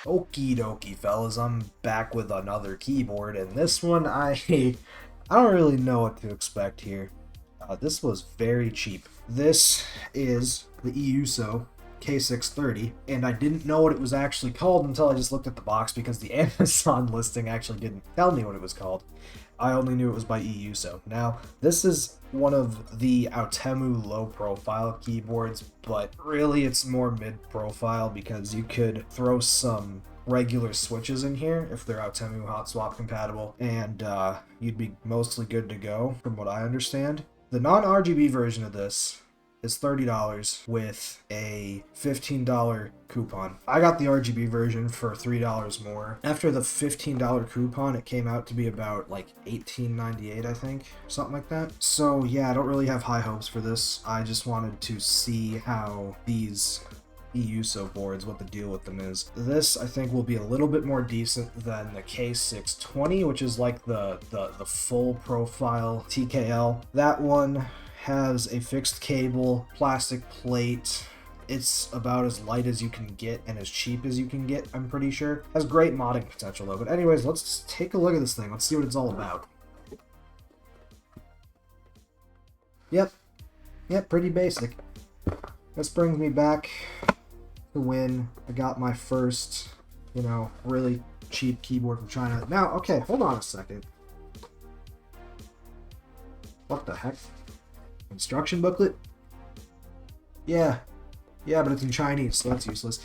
Okie dokie, fellas, I'm back with another keyboard, and this one I don't really know what to expect here. This was very cheap. This is the Eyooso K630, and I didn't know what it was actually called until I just looked at the box because the Amazon listing actually didn't tell me what it was called. I only knew it was by Euso. Now, this is one of the Outemu low-profile keyboards, but really it's more mid-profile because you could throw some regular switches in here if they're Outemu hot swap compatible, and you'd be mostly good to go, from what I understand. The non-RGB version of this is $30 with a $15 coupon. I got the RGB version for $3 more. After the $15 coupon, it came out to be about like $18.98, I think, something like that. So yeah, I don't really have high hopes for this. I just wanted to see how these Euso boards, what the deal with them is. This, I think, will be a little bit more decent than the K620, which is like the full profile TKL. That one has a fixed cable, plastic plate. It's about as light as you can get and as cheap as you can get, I'm pretty sure. Has great modding potential though. But anyways, let's take a look at this thing. Let's see what it's all about. Yep, pretty basic. This brings me back to when I got my first, really cheap keyboard from China. Now, okay, hold on a second. What the heck? Instruction booklet? Yeah, but it's in Chinese, so that's useless.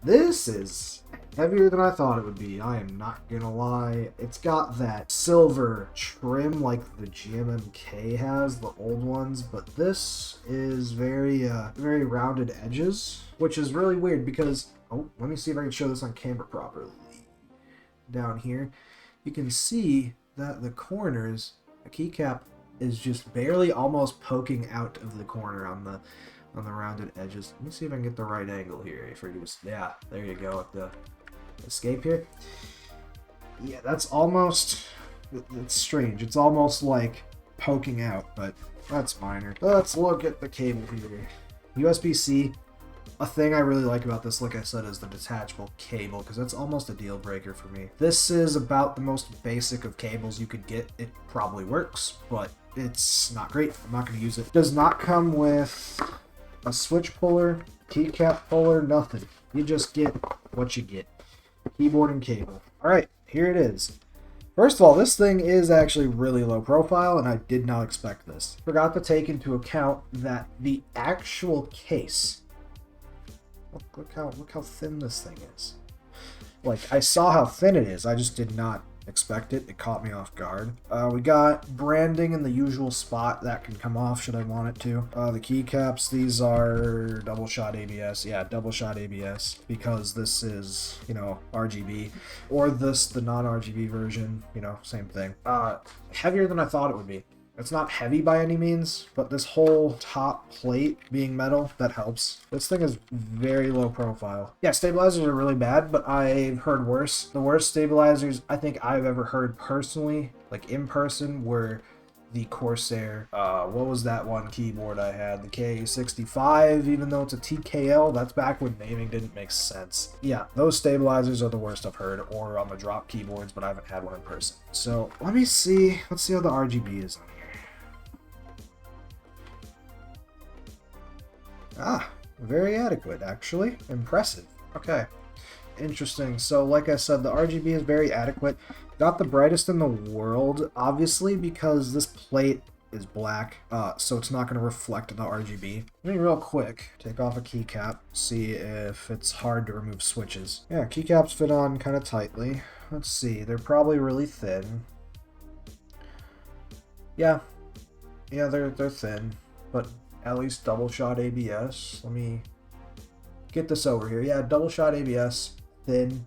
This is heavier than I thought it would be. I am not gonna lie. It's got that silver trim like the GMMK has, the old ones, but this is very rounded edges, which is really weird because, oh, let me see if I can show this on camera properly. Down here, you can see that the corners, the keycap is just barely almost poking out of the corner on the rounded edges. Let me see if I can get the right angle here. Yeah, there you go, at the escape here. Yeah, that's almost, it's strange. It's almost like poking out, but that's minor. Let's look at the cable here. USB-C. A thing I really like about this, like I said, is the detachable cable, because that's almost a deal breaker for me. This is about the most basic of cables you could get. It probably works, but it's not great. I'm not going to use it. Does not come with a switch puller, keycap puller, nothing. You just get what you get. Keyboard and cable. Alright, here it is. First of all, this thing is actually really low profile, and I did not expect this. Forgot to take into account that the actual case, look how thin this thing is. Like, I saw how thin it is, I just did not expect it. It caught me off guard. We got branding in the usual spot that can come off should I want it to. The keycaps, these are double shot ABS. Yeah, double shot ABS, because this is, RGB, or this, the non-RGB version, same thing. Heavier than I thought it would be. It's not heavy by any means, but this whole top plate being metal, that helps. This thing is very low profile. Yeah, stabilizers are really bad, but I've heard worse. The worst stabilizers I think I've ever heard personally, like in person, were the Corsair, what was that one keyboard I had? The K630, even though it's a TKL, that's back when naming didn't make sense. Yeah, those stabilizers are the worst I've heard, or on the drop keyboards, but I haven't had one in person. So, let's see how the RGB is on here. Ah, very adequate, actually. Impressive. Okay. Interesting. So, like I said, the RGB is very adequate. Not the brightest in the world, obviously, because this plate is black, so it's not going to reflect the RGB. Let me real quick take off a keycap, see if it's hard to remove switches. Yeah, keycaps fit on kind of tightly. Let's see, they're probably really thin. Yeah, they're thin, but at least double shot ABS. Let me get this over here. Yeah, double shot ABS, thin,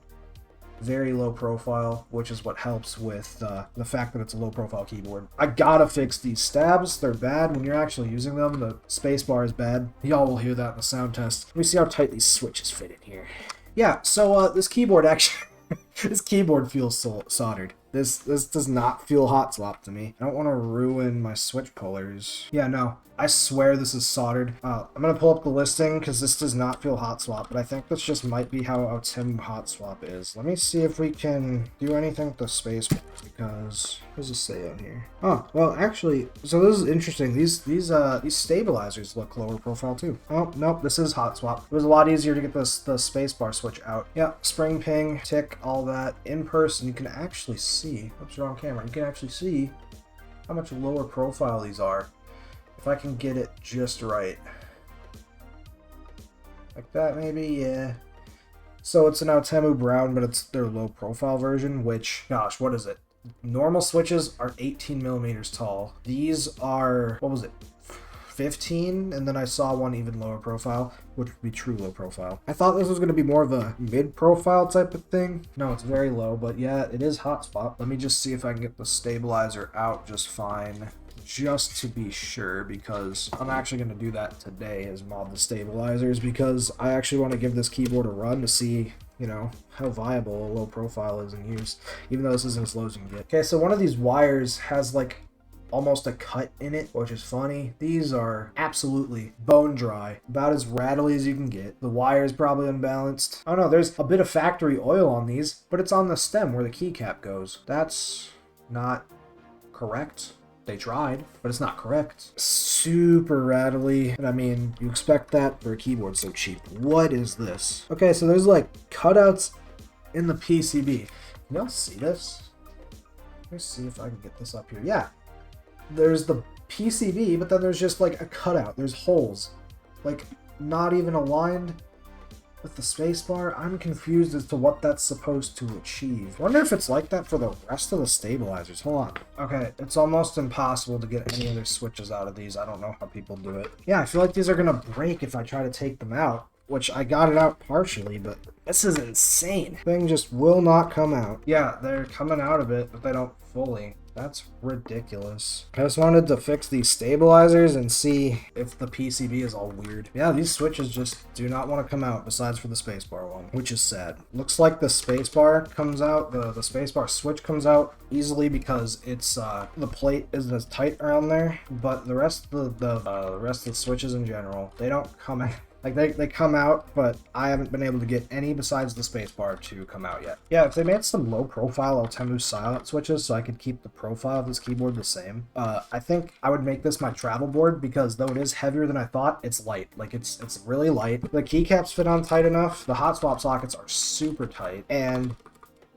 very low profile, which is what helps with the fact that it's a low profile keyboard. I gotta fix these stabs. They're bad when you're actually using them. The spacebar is bad. Y'all will hear that in the sound test. Let me see how tight these switches fit in here. Yeah, so this keyboard actually, this keyboard feels soldered. This does not feel hot swap to me. I don't want to ruin my switch pullers. Yeah, no. I swear this is soldered. I'm gonna pull up the listing because this does not feel hot swap, but I think this just might be how Temu hot swap is. Let me see if we can do anything with the space because what does it say on here? Oh, well, actually, so this is interesting. These stabilizers look lower profile too. Oh, nope, this is hot swap. It was a lot easier to get the spacebar switch out. Yeah, spring ping, tick, all that. In person, you can actually see. Oops, wrong camera. You can actually see how much lower profile these are. If I can get it just right. Like that, maybe, yeah. So it's an Temu Brown, but it's their low profile version, which, gosh, what is it? Normal switches are 18 millimeters tall. These are, what was it? 15, and then I saw one even lower profile, which would be true low profile. I thought this was going to be more of a mid-profile type of thing. No, it's very low, but yeah, it is hot spot. Let me just see if I can get the stabilizer out just fine, just to be sure, because I'm actually going to do that today, is mod the stabilizers, because I actually want to give this keyboard a run to see, you know, how viable a low profile is in use, even though this isn't as low as you can get. Okay, so one of these wires has like almost a cut in it, which is funny. These are absolutely bone dry, about as rattly as you can get. The wire is probably unbalanced. I don't know, there's a bit of factory oil on these, but it's on the stem where the keycap goes. That's not correct. They tried, but it's not correct. Super rattly, and I mean, you expect that for a keyboard so cheap. What is this? Okay, so there's like cutouts in the PCB. Can y'all see this? Let me see if I can get this up here. Yeah, there's the PCB, but then there's just like a cutout. There's holes, like not even aligned with the spacebar. I'm confused as to what that's supposed to achieve. I wonder if it's like that for the rest of the stabilizers. Hold on. Okay, it's almost impossible to get any other switches out of these. I don't know how people do it. Yeah, I feel like these are gonna break if I try to take them out, which I got it out partially, but this is insane. Thing just will not come out. Yeah, they're coming out of it, but they don't fully. That's ridiculous. I just wanted to fix these stabilizers and see if the PCB is all weird. Yeah, these switches just do not want to come out besides for the spacebar one, which is sad. Looks like the spacebar comes out, the spacebar switch comes out easily because it's the plate isn't as tight around there, but the rest of the rest of the switches in general, they don't come out. Like, they come out, but I haven't been able to get any besides the spacebar to come out yet. Yeah, if they made some low-profile Temu silent switches so I could keep the profile of this keyboard the same, I think I would make this my travel board, because though it is heavier than I thought, it's light. Like, it's really light. The keycaps fit on tight enough. The hot swap sockets are super tight, and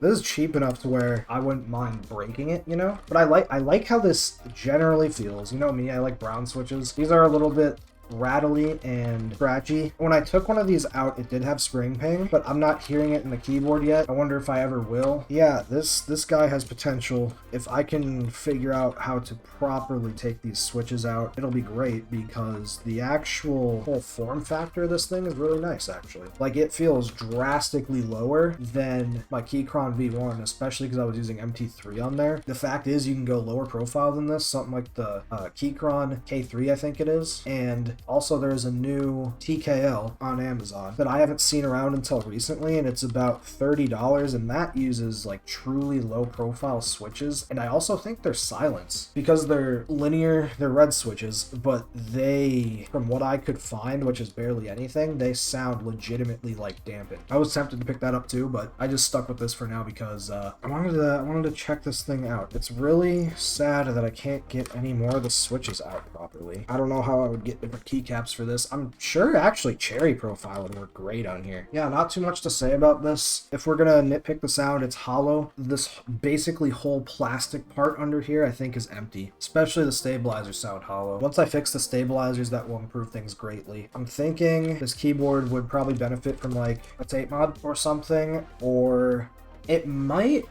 this is cheap enough to where I wouldn't mind breaking it, you know? But I like how this generally feels. You know me, I like brown switches. These are a little bit rattly and scratchy. When I took one of these out, it did have spring ping, but I'm not hearing it in the keyboard yet. I wonder if I ever will. Yeah, this guy has potential. If I can figure out how to properly take these switches out, it'll be great, because the actual whole form factor of this thing is really nice, actually. Like, it feels drastically lower than my Keychron V1, especially because I was using MT3 on there. The fact is, you can go lower profile than this, something like the Keychron K3, I think it is, and also, there's a new TKL on Amazon that I haven't seen around until recently, and it's about $30, and that uses like truly low profile switches. And I also think they're silenced, because they're linear, they're red switches, but they, from what I could find, which is barely anything, they sound legitimately like dampened. I was tempted to pick that up too, but I just stuck with this for now because I wanted to check this thing out. It's really sad that I can't get any more of the switches out properly. I don't know how I would get different keycaps for this. I'm sure actually cherry profile would work great on here. Yeah, not too much to say about this. If we're gonna nitpick the sound, it's hollow. This basically whole plastic part under here I think is empty. Especially the stabilizers sound hollow. Once I fix the stabilizers, that will improve things greatly. I'm thinking this keyboard would probably benefit from like a tape mod or something, or it might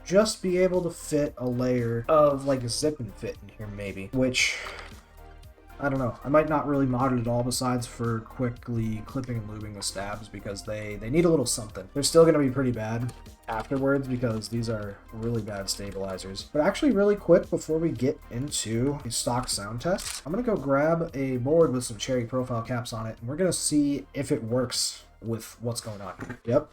just be able to fit a layer of like a zip and fit in here maybe, which I don't know. I might not really mod it at all besides for quickly clipping and lubing the stabs, because they need a little something. They're still going to be pretty bad afterwards because these are really bad stabilizers. But actually really quick before we get into a stock sound test, I'm going to go grab a board with some cherry profile caps on it, and we're going to see if it works with what's going on. Yep.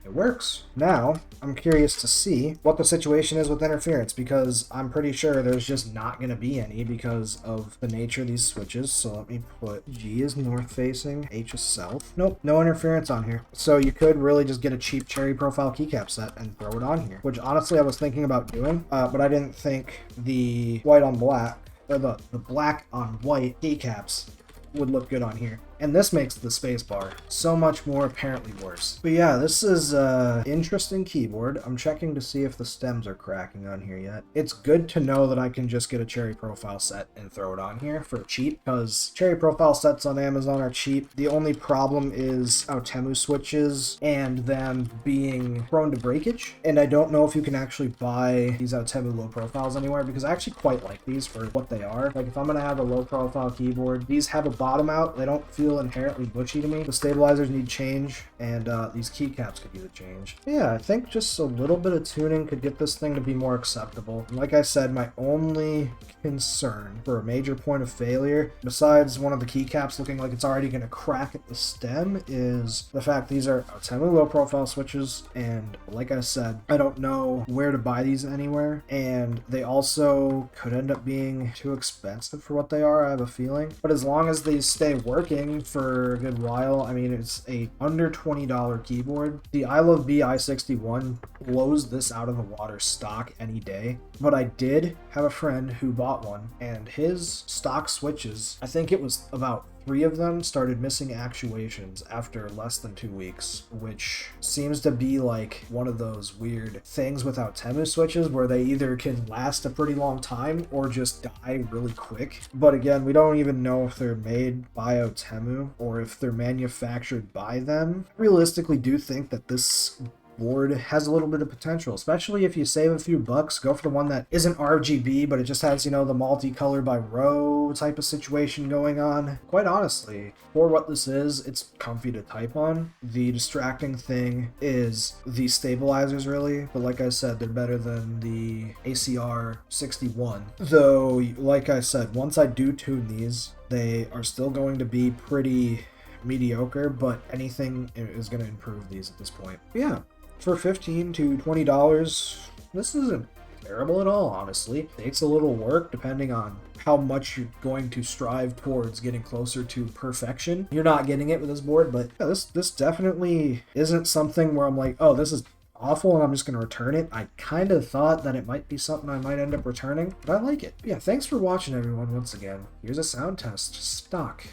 It works. Now, I'm curious to see what the situation is with interference, because I'm pretty sure there's just not going to be any because of the nature of these switches. So let me put G is north facing, H is south. Nope, no interference on here. So you could really just get a cheap cherry profile keycap set and throw it on here, which honestly I was thinking about doing, but I didn't think the white on black, or the black on white keycaps would look good on here. And this makes the spacebar so much more apparently worse. But yeah, this is an interesting keyboard. I'm checking to see if the stems are cracking on here yet. It's good to know that I can just get a cherry profile set and throw it on here for cheap, because cherry profile sets on Amazon are cheap. The only problem is Outemu switches and them being prone to breakage. And I don't know if you can actually buy these Outemu low profiles anywhere, because I actually quite like these for what they are. Like if I'm gonna have a low profile keyboard, these have a bottom out. They don't feel inherently bushy to me. The stabilizers need change, and these keycaps could use a change. Yeah, I think just a little bit of tuning could get this thing to be more acceptable. And like I said, my only concern for a major point of failure, besides one of the keycaps looking like it's already going to crack at the stem, is the fact these are Outemu low profile switches, and like I said, I don't know where to buy these anywhere, and they also could end up being too expensive for what they are, I have a feeling. But as long as these stay working for a good while, I mean, it's a under $20 keyboard. The I Love B i61 blows this out of the water stock any day, but I did have a friend who bought one, and his stock switches, I think it was about 3 of them, started missing actuations after less than 2 weeks, which seems to be like one of those weird things with Outemu switches where they either can last a pretty long time or just die really quick. But again, we don't even know if they're made by Outemu or if they're manufactured by them. I realistically do think that this board has a little bit of potential, especially if you save a few bucks. Go for the one that isn't RGB, but it just has, you know, the multicolor by row type of situation going on. Quite honestly, for what this is, it's comfy to type on. The distracting thing is the stabilizers, really, but like I said, they're better than the ACR 61. Though, like I said, once I do tune these, they are still going to be pretty mediocre, but anything is going to improve these at this point. Yeah. For $15 to $20, this isn't terrible at all, honestly. It takes a little work depending on how much you're going to strive towards getting closer to perfection. You're not getting it with this board, but yeah, this definitely isn't something where I'm like, oh, this is awful and I'm just going to return it. I kind of thought that it might be something I might end up returning, but I like it. Yeah, thanks for watching, everyone, once again. Here's a sound test. Stock.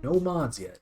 No mods yet.